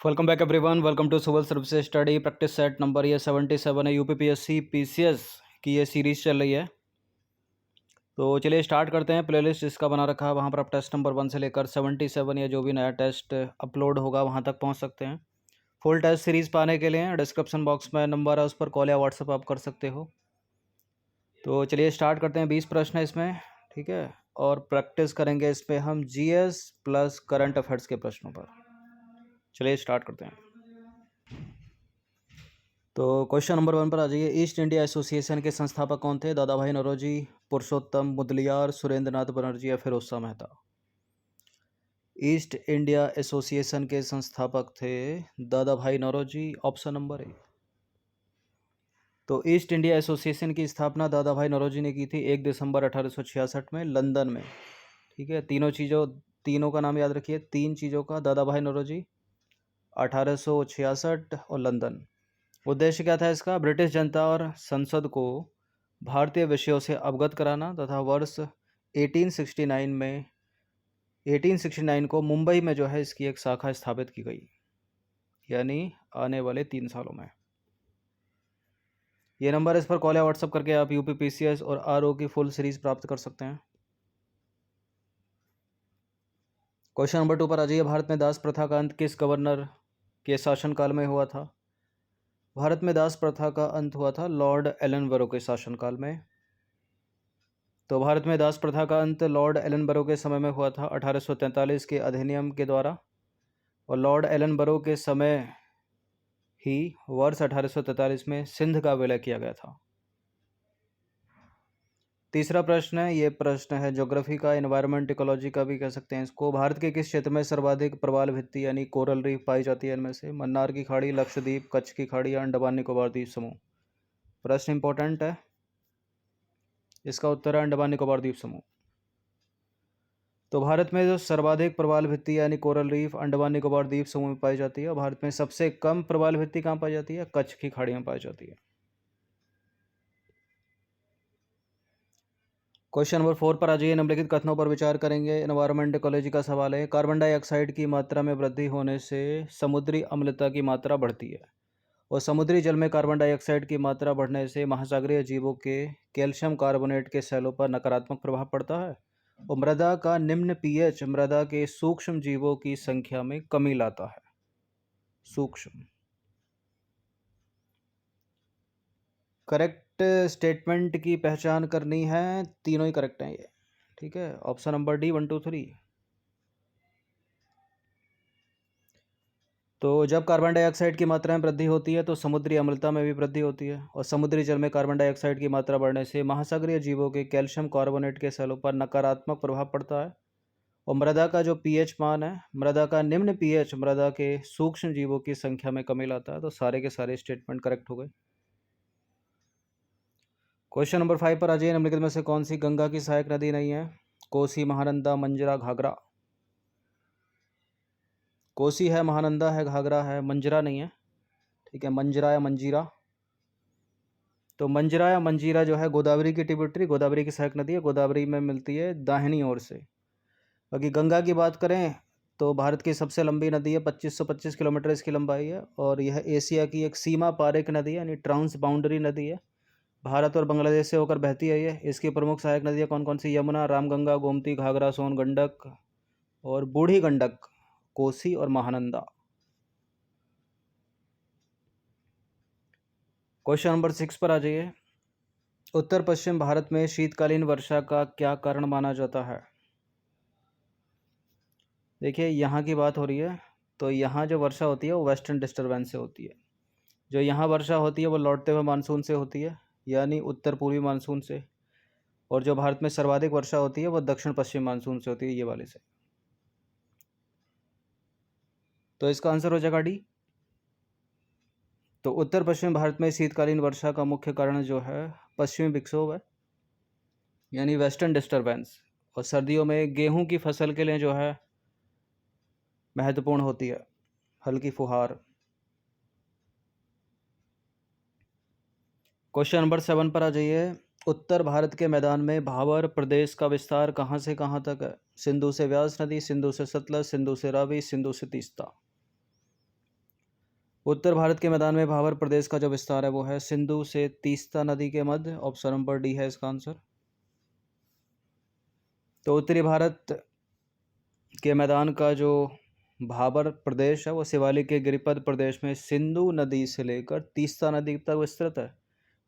Welcome back everyone. Welcome to civil services study practice set number ये 77 है। UPPSC PCS की ये series चल रही है। तो चलिए स्टार्ट करते हैं। प्लेलिस्ट इसका बना रखा है, वहाँ पर आप टेस्ट नंबर 1 से लेकर 77 या जो भी नया टेस्ट अपलोड होगा वहाँ तक पहुँच सकते हैं। फुल टेस्ट सीरीज़ पाने के लिए डिस्क्रिप्शन बॉक्स में नंबर है, उस पर कॉल या व्हाट्सअप आप कर सकते हो। तो चलिए स्टार्ट करते हैं। 20 प्रश्न है इसमें, ठीक है। और प्रैक्टिस करेंगे इस पर हम जीएस प्लस करंट अफेयर्स के प्रश्नों पर। चलिए स्टार्ट करते हैं। तो क्वेश्चन नंबर 1 पर आ जाइए। ईस्ट इंडिया एसोसिएशन के संस्थापक कौन थे? दादा भाई नौरोजी, पुरुषोत्तम मुदलियार, सुरेंद्र नाथ बनर्जी या Firoz Shah Mehta? East India association के संस्थापक थे दादा भाई नौरोजी, ऑप्शन नंबर ए। तो ईस्ट इंडिया एसोसिएशन की स्थापना दादा भाई नौरोजी ने की थी 1 दिसंबर 1866 में लंदन में, ठीक है। तीनों का नाम याद रखिए, 3 चीज़ों का, दादा भाई नौरोजी, 1866 और लंदन। उद्देश्य क्या था इसका? ब्रिटिश जनता और संसद को भारतीय विषयों से अवगत कराना तथा वर्ष 1869 को मुंबई में जो है इसकी एक शाखा स्थापित की गई, यानी आने वाले 3 सालों में। ये नंबर इस पर कॉल या व्हाट्सअप करके आप यूपीपीसीएस और आरओ की फुल सीरीज प्राप्त कर सकते हैं। क्वेश्चन नंबर 2 पर आ जाइए। भारत में दास प्रथा का अंत किस गवर्नर के शासनकाल में हुआ था? भारत में दास प्रथा का अंत हुआ था लॉर्ड एलनबरो के शासनकाल में। तो भारत में दास प्रथा का अंत लॉर्ड एलनबरो के समय में हुआ था 1843 के अधिनियम के द्वारा, और लॉर्ड एलनबरो के समय ही वर्ष 1843 में सिंध का विलय किया गया था। तीसरा प्रश्न है, ये प्रश्न है ज्योग्राफी का, एनवायरमेंट इकोलॉजी का भी कह सकते हैं इसको। भारत के किस क्षेत्र में सर्वाधिक प्रवाल भित्ति यानी कोरल रीफ पाई जाती है? इनमें से मन्नार की खाड़ी, लक्षद्वीप, कच्छ की खाड़ी या अंडमान निकोबार द्वीप समूह? प्रश्न इंपॉर्टेंट है, इसका उत्तर है अंडमान निकोबार द्वीप समूह। तो भारत में जो सर्वाधिक प्रवाल भित्ति यानी कोरल रीफ अंडमान निकोबार द्वीप समूह में पाई जाती है, और भारत में सबसे कम प्रवाल भित्ति कहाँ पाई जाती है? कच्छ की खाड़ी में पाई जाती है। क्वेश्चन नंबर 4 पर आ जाइए। निम्नलिखित कथनों पर विचार करेंगे। एनवायरमेंट इकोलॉजी का सवाल है। कार्बन डाइऑक्साइड की मात्रा में वृद्धि होने से समुद्री अम्लता की मात्रा बढ़ती है, और समुद्री जल में कार्बन डाइऑक्साइड की मात्रा बढ़ने से महासागरीय जीवों के कैल्शियम कार्बोनेट के सेलों पर नकारात्मक प्रभाव पड़ता है, और मृदा का निम्न पीएच मृदा के सूक्ष्म जीवों की संख्या में कमी लाता है। सूक्ष्म करेक्ट स्टेटमेंट की पहचान करनी है, तीनों ही करेक्ट हैं ये, ठीक है। Option number D 1 2 3। तो जब कार्बन डाइऑक्साइड की मात्रा में वृद्धि होती है तो समुद्री अम्लता में भी वृद्धि होती है, और समुद्री जल में कार्बन डाइऑक्साइड की मात्रा बढ़ने से महासागरीय जीवों के कैल्शियम कार्बोनेट के सेलों पर नकारात्मक प्रभाव पड़ता है, और मृदा का जो पीएच मान है, मृदा का निम्न पीएच मृदा के सूक्ष्म जीवों की संख्या में कमी लाता है। तो सारे के सारे स्टेटमेंट करेक्ट हो गए। क्वेश्चन नंबर 5 पर आ जाइए। निम्नलिखित में से कौन सी गंगा की सहायक नदी नहीं है? कोसी, महानंदा, मंजरा, घाघरा। कोसी है, महानंदा है, घाघरा है, मंजरा नहीं है, ठीक है। मंजरा या मंजीरा। तो मंजरा या मंजीरा जो है गोदावरी की ट्रिब्यूटरी, गोदावरी की सहायक नदी है, गोदावरी में मिलती है दाहिनी ओर से। बाकी गंगा की बात करें तो भारत की सबसे लंबी नदी है, 2525 किलोमीटर इसकी लंबाई है, और यह एशिया की एक सीमा पारिक नदी है, यानी ट्रांस बाउंड्री नदी है। भारत और बांग्लादेश से होकर बहती है ये। इसकी प्रमुख सहायक नदियाँ कौन कौन सी? यमुना, रामगंगा, गोमती, घाघरा, सोन, गंडक और बूढ़ी गंडक, कोसी और महानंदा। क्वेश्चन नंबर 6 पर आ जाइए। उत्तर पश्चिम भारत में शीतकालीन वर्षा का क्या कारण माना जाता है? देखिए यहाँ की बात हो रही है, तो यहाँ जो वर्षा होती है वो वेस्टर्न डिस्टर्बेंस से होती है। जो यहाँ वर्षा होती है वो लौटते हुए मानसून से होती है, यानी उत्तर पूर्वी मानसून से, और जो भारत में सर्वाधिक वर्षा होती है वो दक्षिण पश्चिम मानसून से होती है, ये वाले से। तो इसका आंसर हो जाएगा डी। तो उत्तर पश्चिम भारत में शीतकालीन वर्षा का मुख्य कारण जो है पश्चिमी विक्षोभ है, यानी वेस्टर्न डिस्टर्बेंस, और सर्दियों में गेहूं की फसल के लिए जो है महत्वपूर्ण होती है हल्की फुहार। क्वेश्चन नंबर 7 पर आ जाइए। उत्तर भारत के मैदान में भाबर प्रदेश का विस्तार कहाँ से कहाँ तक है? सिंधु से व्यास नदी, सिंधु से सतलज, सिंधु से रावी, सिंधु से तीस्ता। उत्तर भारत के मैदान में भाबर प्रदेश का जो विस्तार है वो है सिंधु से तीस्ता नदी के मध्य। ऑप्शन नंबर डी है इसका आंसर। तो उत्तरी भारत के मैदान का जो भाबर प्रदेश है वो शिवालिक के गिरिपद प्रदेश में सिंधु नदी से लेकर तीस्ता नदी तक विस्तृत है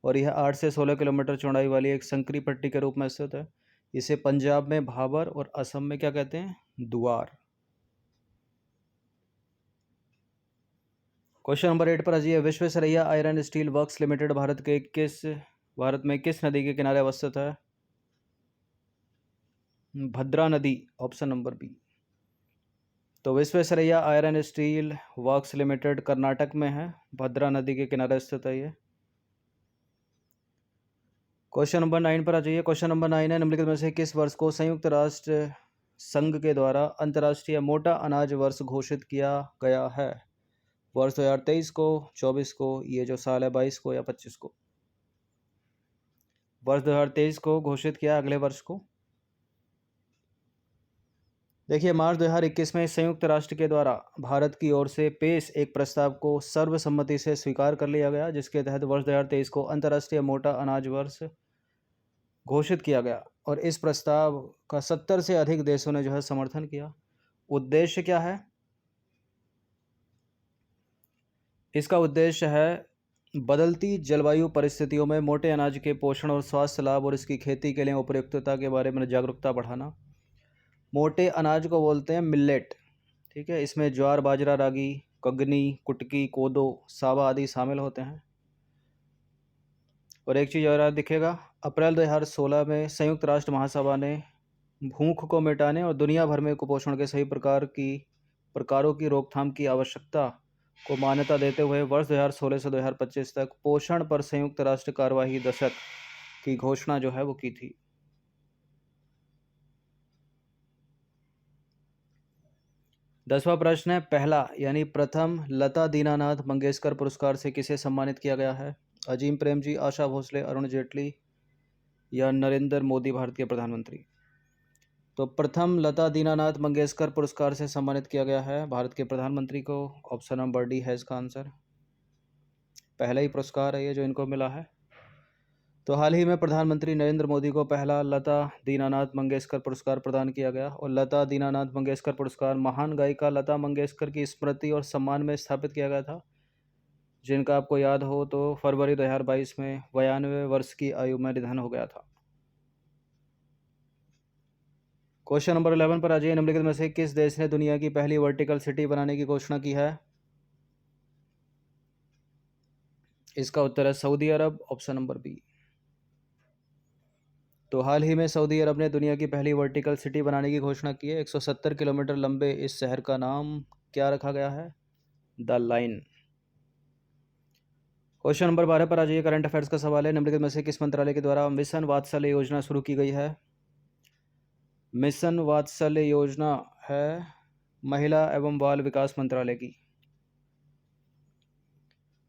और यह 8 से 16 किलोमीटर चौड़ाई वाली एक संकरी पट्टी के रूप में स्थित है। इसे पंजाब में भाबर और असम में क्या कहते हैं? दुआर। क्वेश्चन नंबर 8 पर आ जाइए। Visvesvaraya iron steel works limited Bharat में किस नदी के किनारे अवस्थित है? भद्रा नदी। Option number B. तो Visvesvaraya iron steel works limited Karnataka में है, भद्रा नदी के किनारे स्थित है ये। क्वेश्चन नंबर 9 पर आ जाइए। क्वेश्चन नंबर 9 है, निम्नलिखित में से किस वर्ष को संयुक्त राष्ट्र संघ के द्वारा अंतर्राष्ट्रीय मोटा अनाज वर्ष घोषित किया गया है? वर्ष 2023 को, 24 को, ये जो साल है 22 को या 25 को? वर्ष 2023 को घोषित किया, अगले वर्ष को। देखिए, मार्च 2021 में संयुक्त राष्ट्र के द्वारा भारत की ओर से पेश एक प्रस्ताव को सर्वसम्मति से स्वीकार कर लिया गया, जिसके तहत वर्ष 2023 को अंतर्राष्ट्रीय मोटा अनाज वर्ष घोषित किया गया और इस प्रस्ताव का 70 से अधिक देशों ने जो है समर्थन किया। उद्देश्य क्या है? इसका उद्देश्य है बदलती जलवायु परिस्थितियों में मोटे अनाज के पोषण और स्वास्थ्य लाभ और इसकी खेती के लिए उपयुक्तता के बारे में जागरूकता बढ़ाना। मोटे अनाज को बोलते हैं मिलेट, ठीक है। इसमें ज्वार, बाजरा, रागी, कगनी, कुटकी, कोदो, सावा आदि शामिल होते हैं। और एक चीज़ और दिखेगा, अप्रैल 2016 में संयुक्त राष्ट्र महासभा ने भूख को मिटाने और दुनिया भर में कुपोषण के सही प्रकारों की रोकथाम की आवश्यकता को मान्यता देते हुए वर्ष 2016 से 2025 तक पोषण पर संयुक्त राष्ट्र कार्यवाही दशक की घोषणा जो है वो की थी। दसवां प्रश्न है, पहला यानी प्रथम लता दीनानाथ मंगेशकर पुरस्कार से किसे सम्मानित किया गया है? अजीम प्रेमजी, आशा भोसले, अरुण जेटली या नरेंद्र मोदी, भारत के प्रधानमंत्री? तो प्रथम लता दीनानाथ मंगेशकर पुरस्कार से सम्मानित किया गया है भारत के प्रधानमंत्री को। ऑप्शन नंबर डी है इसका आंसर। पहला ही पुरस्कार है ये जो इनको मिला है। तो हाल ही में प्रधानमंत्री नरेंद्र मोदी को पहला लता दीनानाथ मंगेशकर पुरस्कार प्रदान किया गया और लता दीनानाथ मंगेशकर पुरस्कार महान गायिका लता मंगेशकर की स्मृति और सम्मान में स्थापित किया गया था, जिनका आपको याद हो तो फरवरी 2022 में 92 वर्ष की आयु में निधन हो गया था। क्वेश्चन नंबर 11 पर आ जाइए। निम्नलिखित में से किस देश ने दुनिया की पहली वर्टिकल सिटी बनाने की घोषणा की है? इसका उत्तर है Saudi Arab. Option number B. तो हाल ही में सऊदी अरब ने दुनिया की पहली वर्टिकल सिटी बनाने की घोषणा की है। 170 किलोमीटर लंबे इस शहर का नाम क्या रखा गया है? The line. क्वेश्चन नंबर 12 पर आ जाइए। करंट अफेयर्स का सवाल है, निम्नलिखित में से किस मंत्रालय के द्वारा मिशन वात्सल्य योजना शुरू की गई है? मिशन वात्सल्य योजना है महिला एवं बाल विकास मंत्रालय की।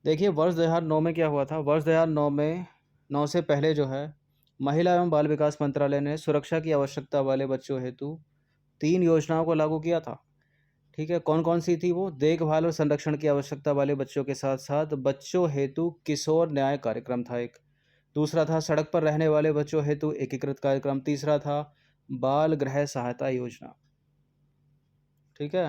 देखिए, वर्ष 2009 में क्या हुआ था? वर्ष 2009 में 9 से पहले जो है महिला एवं बाल विकास मंत्रालय ने सुरक्षा की आवश्यकता वाले बच्चों हेतु 3 योजनाओं को लागू किया था, ठीक है। कौन कौन सी थी वो? देखभाल और संरक्षण की आवश्यकता वाले बच्चों के साथ साथ बच्चों हेतु किशोर न्याय कार्यक्रम था एक। दूसरा था सड़क पर रहने वाले बच्चों हेतु एकीकृत कार्यक्रम। तीसरा था बाल गृह सहायता योजना, ठीक है।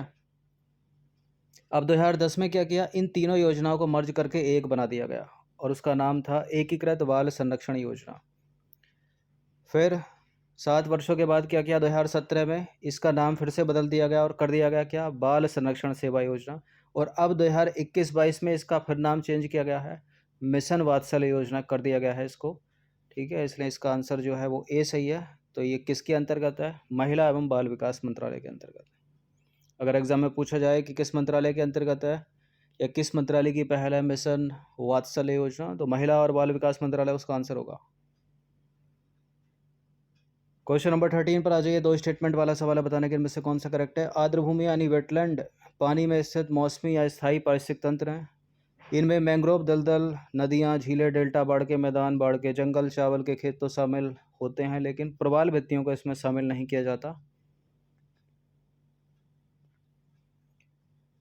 अब 2010 में क्या किया? इन तीनों योजनाओं को मर्ज करके एक बना दिया गया और उसका नाम था एकीकृत बाल संरक्षण योजना। फिर 7 वर्षों के बाद क्या किया? 2017 में इसका नाम फिर से बदल दिया गया और कर दिया गया क्या? बाल संरक्षण सेवा योजना। और अब 2021-22 में इसका फिर नाम चेंज किया गया है, मिशन वात्सल्य योजना कर दिया गया है इसको, ठीक है। इसलिए इसका आंसर जो है वो ए सही है। तो ये किसके अंतर्गत है? महिला एवं बाल विकास मंत्रालय के अंतर्गत। अगर एग्जाम में पूछा जाए कि किस मंत्रालय के अंतर्गत है या किस मंत्रालय की पहल है मिशन वात्सल्य योजना, तो महिला और बाल विकास मंत्रालय उसका आंसर होगा। क्वेश्चन नंबर 13 पर आ जाइए। 2 स्टेटमेंट वाला सवाल है, बताने के इनमें से कौन सा करेक्ट है? आर्द्रभूमि यानी वेटलैंड पानी में स्थित मौसमी या स्थायी पारिस्थितिक तंत्र हैं। इनमें मैंग्रोव, दलदल, नदियाँ, झीलें, डेल्टा, बाढ़ के मैदान, बाढ़ के जंगल, चावल के खेत तो शामिल होते हैं, लेकिन प्रवाल भित्तियों को इसमें शामिल नहीं किया जाता।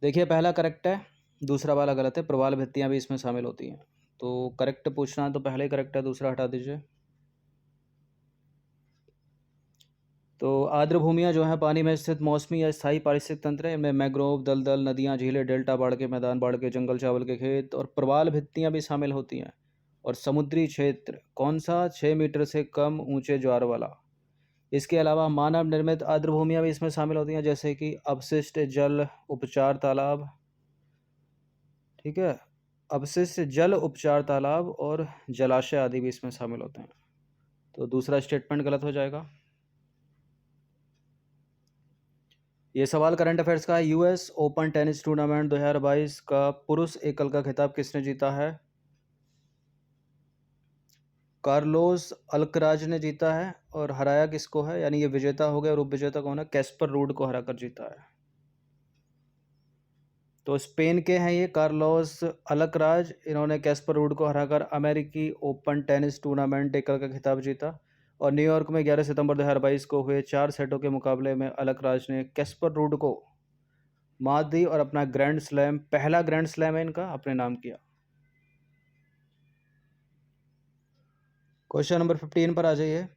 देखिए, पहला करेक्ट है, दूसरा वाला गलत है, प्रवाल भित्तियाँ भी इसमें शामिल होती हैं। तो करेक्ट पूछना है तो पहले ही करेक्ट है, दूसरा हटा दीजिए। तो आर्द्र भूमियाँ जो हैं पानी में स्थित मौसमी या स्थायी पारिस्थितिक तंत्र है। इनमें मैंग्रोव, दलदल, नदियाँ, झीलें, डेल्टा, बाढ़ के मैदान, बाढ़ के जंगल, चावल के खेत और प्रवाल भित्तियाँ भी शामिल होती हैं। और समुद्री क्षेत्र कौन सा? 6 मीटर से कम ऊंचे ज्वार वाला। इसके अलावा मानव निर्मित आर्द्र भूमियाँ भी इसमें शामिल होती हैं, जैसे कि अपशिष्ट जल उपचार तालाब, ठीक है, अपशिष्ट जल उपचार तालाब और जलाशय आदि भी इसमें शामिल होते हैं। तो दूसरा स्टेटमेंट गलत हो जाएगा। ये सवाल करंट अफेयर्स का है। यूएस ओपन टेनिस टूर्नामेंट 2022 का पुरुष एकल का खिताब किसने जीता है? कार्लोस अल्कराज ने जीता है। और हराया किसको है, यानी ये विजेता हो गया और उपविजेता कौन है? कैस्पर रूड को हराकर जीता है। तो स्पेन के हैं ये कार्लोस अल्कराज। इन्होंने कैस्पर रूड को हराकर अमेरिकी ओपन टेनिस टूर्नामेंट एकल का खिताब जीता। और न्यूयॉर्क में 11 सितंबर 2022 को हुए 4 सेटों के मुकाबले में अल्कराज ने कैस्पर रूड को मात दी और अपना ग्रैंड स्लैम, पहला ग्रैंड स्लैम है इनका, अपने नाम किया। क्वेश्चन नंबर 15 पर आ जाइए।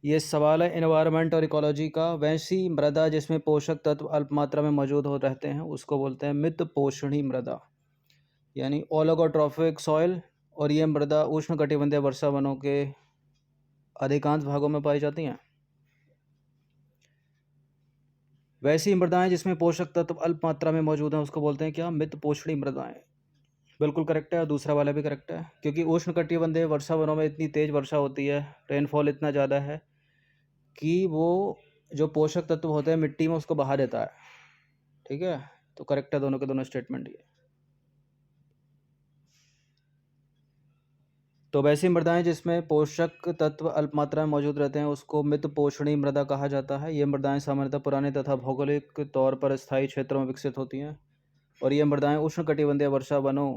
ये सवाल है एनवायरनमेंट और इकोलॉजी का। वैसी मृदा जिसमें पोषक तत्व अल्प मात्रा में मौजूद हो रहते हैं उसको बोलते हैं मित पोषणी मृदा, यानी ओलिगोट्रॉफिक सॉइल। और ये मृदा उष्णकटिबंधीय वर्षा वनों के अधिकांश भागों में पाई जाती हैं। वैसी मृदाएं जिसमें पोषक तत्व अल्प मात्रा में मौजूद हैं उसको बोलते हैं क्या? मित पोषणी मृदाएं। बिल्कुल करेक्ट है। और दूसरा वाला भी करेक्ट है, क्योंकि उष्णकटिबंधीय वर्षा वनों में इतनी तेज़ वर्षा होती है, रेनफॉल इतना ज़्यादा है कि वो जो पोषक तत्व होते हैं मिट्टी में उसको बहा देता है। ठीक है, तो करेक्ट है दोनों के दोनों स्टेटमेंट ये। तो वैसी मृदाएं जिसमें पोषक तत्व अल्प मात्रा में मौजूद रहते हैं उसको मित पोषणी मृदा कहा जाता है। ये मृदाएं सामान्यतः पुराने तथा भौगोलिक तौर पर स्थायी क्षेत्रों में विकसित होती हैं। और ये मृदाएं उष्णकटिबंधीय वर्षा वनों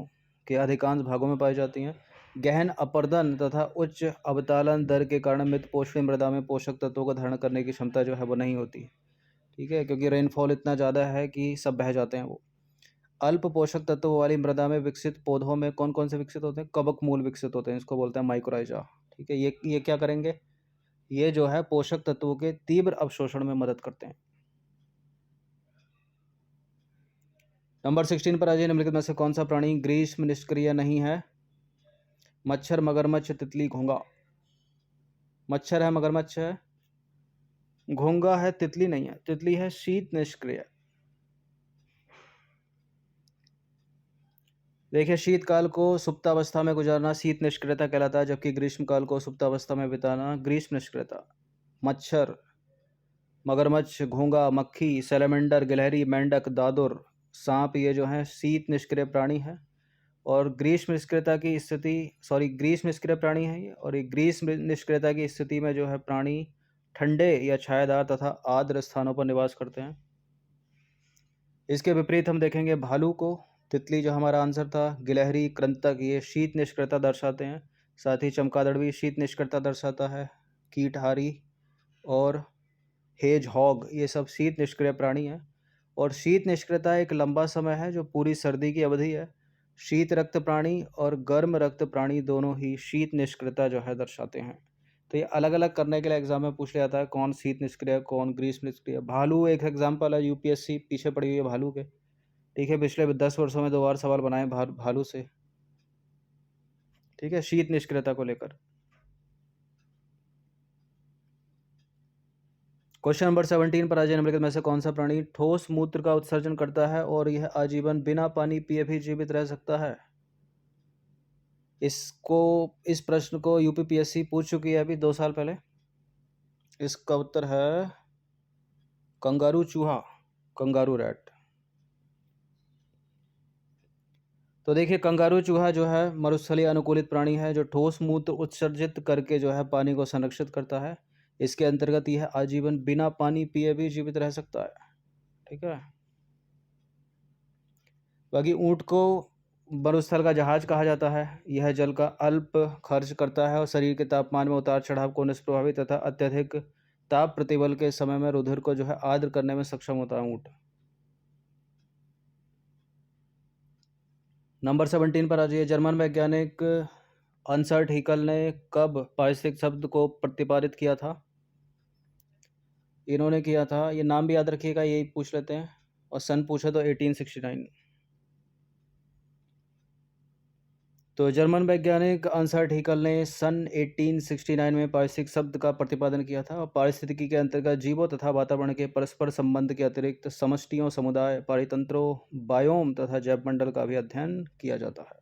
के अधिकांश भागों में पाई जाती हैं। गहन अपरदन तथा उच्च अवतालन दर के कारण मृत पोषणी मृदा में पोषक तत्वों को धारण करने की क्षमता जो है वो नहीं होती। ठीक है, क्योंकि रेनफॉल इतना ज़्यादा है कि सब बह जाते हैं वो। अल्प पोषक तत्वों वाली मृदा में विकसित पौधों में कौन कौन से विकसित होते हैं? कवक मूल विकसित होते हैं, इसको बोलते हैं माइकोराइजा। ठीक है, ये क्या करेंगे? ये जो है पोषक तत्वों के तीव्र अवशोषण में मदद करते हैं। नंबर 16 पर आ जाइए। निम्नलिखित में से कौन सा प्राणी ग्रीष्म निष्क्रिय नहीं है? मच्छर, मगरमच्छ, तितली, घोंगा। मच्छर है, मगरमच्छ है, घोंगा है, तितली नहीं है। तितली है शीत निष्क्रिय। देखिए, शीतकाल को सुप्तावस्था में गुजारना शीत निष्क्रियता कहलाता है, जबकि ग्रीष्मकाल को सुप्तावस्था में बिताना ग्रीष्म निष्क्रियता। मच्छर, मगरमच्छ, घोंगा, मक्खी, सैलमेंडर, गिलहरी, मेंढक, दादुर, सांप, ये जो हैं शीत निष्क्रिय प्राणी है। और ग्रीष्म निष्क्रियता की स्थिति, ग्रीष्म निष्क्रिय प्राणी है ये। और ये ग्रीष्म निष्क्रियता की स्थिति में जो है प्राणी ठंडे या छायादार तथा आर्द्र स्थानों पर निवास करते हैं। इसके विपरीत हम देखेंगे भालू को, तितली जो हमारा आंसर था, गिलहरी, कृंतक, ये शीत निष्क्रियता दर्शाते हैं। साथ ही चमगादड़ भी शीत निष्क्रियता दर्शाता है। कीटहारी और हेज हॉग, ये सब शीत निष्क्रिय प्राणी हैं। और शीत निष्क्रियता एक लंबा समय है जो पूरी सर्दी की अवधि है। शीत रक्त प्राणी और गर्म रक्त प्राणी दोनों ही शीत निष्क्रियता जो है दर्शाते हैं। तो ये अलग अलग करने के लिए एग्जाम में पूछ लिया जाता है, कौन शीत निष्क्रिय, कौन ग्रीष्म निष्क्रिय। भालू एक एग्जाम्पल है, यूपीएससी पीछे पड़ी हुई है भालू के। ठीक है, पिछले 10 वर्षों में 2 बार सवाल बनाए भालू से। ठीक है, शीत निष्क्रियता को लेकर। क्वेश्चन नंबर 17 पर आ जाए। निम्नलिखित में से कौन सा प्राणी ठोस मूत्र का उत्सर्जन करता है और यह आजीवन बिना पानी पिए भी जीवित रह सकता है? इस प्रश्न को यूपीपीएससी पूछ चुकी है अभी 2 साल पहले। इसका उत्तर है कंगारू चूहा, कंगारू रैट। तो देखिए, कंगारू चूहा जो है मरुस्थलीय अनुकूलित प्राणी है जो ठोस मूत्र उत्सर्जित करके जो है पानी को संरक्षित करता है। इसके अंतर्गत यह आजीवन बिना पानी पिए भी जीवित रह सकता है। ठीक है, बाकी ऊँट को मरुस्थल का जहाज कहा जाता है। यह जल का अल्प खर्च करता है और शरीर के तापमान में उतार चढ़ाव को निष्प्रभावित तथा अत्यधिक ताप प्रतिबल के समय में रुधिर को जो है आर्द्र करने में सक्षम होता है ऊँट। नंबर 17 पर आ जाइए। जर्मन वैज्ञानिक अर्नस्ट हैकेल ने कब पारिस्थितिक शब्द को प्रतिपादित किया था? इन्होंने किया था, ये नाम भी याद रखिएगा, यही पूछ लेते हैं, और सन पूछे तो 1869। तो जर्मन वैज्ञानिक अर्नस्ट हैकेल ने सन 1869 में पारिस्थितिक शब्द का प्रतिपादन किया था। और पारिस्थितिकी के अंतर्गत जीवों तथा वातावरण के परस्पर संबंध के अतिरिक्त समष्टियों, समुदाय, पारितंत्रों, बायोम तथा जैव मंडल का भी अध्ययन किया जाता है।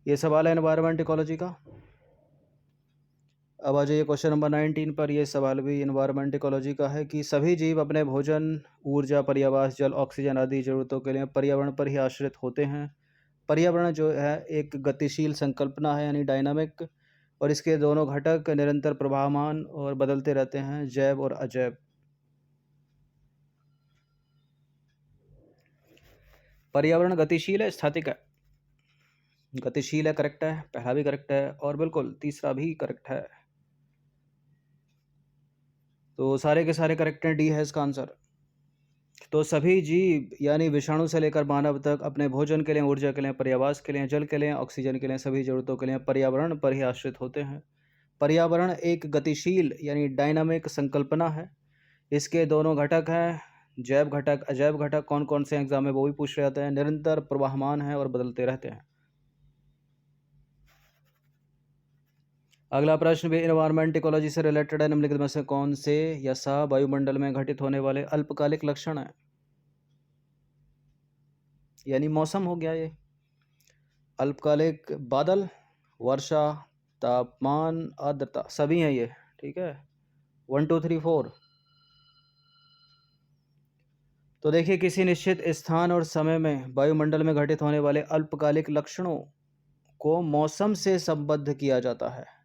ये सवाल है एनवायरमेंट इकोलॉजी का। अब आ जाइए क्वेश्चन नंबर 19 पर। यह सवाल भी एनवायरमेंट इकोलॉजी का है कि सभी जीव अपने भोजन, ऊर्जा, पर्यावास, जल, ऑक्सीजन आदि जरूरतों के लिए पर्यावरण पर ही आश्रित होते हैं। पर्यावरण जो है एक गतिशील संकल्पना है, यानी डायनामिक, और इसके दोनों घटक निरंतर प्रवाहमान और बदलते रहते हैं, जैव और अजैव। पर्यावरण गतिशील है, स्टैटिक है? गतिशील है, करेक्ट है, पहला भी करेक्ट है, और बिल्कुल तीसरा भी करेक्ट है। तो सारे के सारे करेक्ट हैं, डी है इसका आंसर। तो सभी जीव यानी विषाणु से लेकर मानव तक अपने भोजन के लिए, ऊर्जा के लिए, पर्यावास के लिए, जल के लिए, ऑक्सीजन के लिए, सभी जरूरतों के लिए पर्यावरण पर ही आश्रित होते हैं। पर्यावरण एक गतिशील यानी डायनामिक संकल्पना है। इसके दोनों घटक हैं, जैव घटक, अजैव घटक। कौन कौन से एग्जाम में वो भी पूछ रहे जाते हैं। निरंतर प्रवाहमान है और बदलते रहते हैं। अगला प्रश्न भी एनवायरमेंट इकोलॉजी से रिलेटेड है। निम्नलिखित में से कौन से या सा वायुमंडल में घटित होने वाले अल्पकालिक लक्षण है? यानी मौसम हो गया ये। अल्पकालिक बादल, वर्षा, तापमान, आर्द्रता, सभी हैं ये। ठीक है, 1 2 3 4। तो देखिए, किसी निश्चित स्थान और समय में वायुमंडल में घटित होने वाले अल्पकालिक लक्षणों को मौसम से संबद्ध किया जाता है।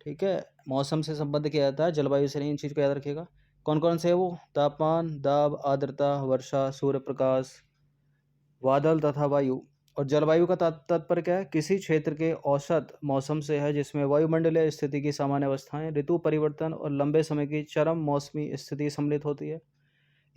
ठीक है, मौसम से संबद्ध किया जाता है, जलवायु से नहीं। इन चीज़ को याद रखिएगा। कौन कौन से है वो? तापमान, दाब, आर्द्रता, वर्षा, सूर्य प्रकाश, बादल तथा वायु। और जलवायु का तात्पर्य क्या है? किसी क्षेत्र के औसत मौसम से है, जिसमें वायुमंडलीय स्थिति की सामान्य अवस्थाएं, ऋतु परिवर्तन और लंबे समय की चरम मौसमी स्थिति सम्मिलित होती है।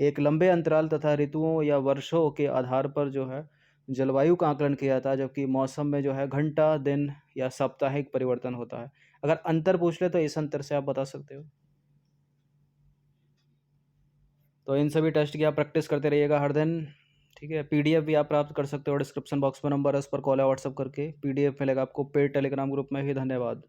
एक लंबे अंतराल तथा ऋतुओं या वर्षों के आधार पर जो है जलवायु का आकलन किया जाता है, जबकि मौसम में जो है घंटा, दिन या साप्ताहिक परिवर्तन होता है। अगर अंतर पूछ ले तो इस अंतर से आप बता सकते हो। तो इन सभी टेस्ट की आप प्रैक्टिस करते रहिएगा हर दिन। ठीक है, पीडीएफ भी आप प्राप्त कर सकते हो। डिस्क्रिप्शन बॉक्स में नंबर है, उस पर कॉल या व्हाट्सअप करके पीडीएफ मिलेगा आपको पेड टेलीग्राम ग्रुप में भी। धन्यवाद।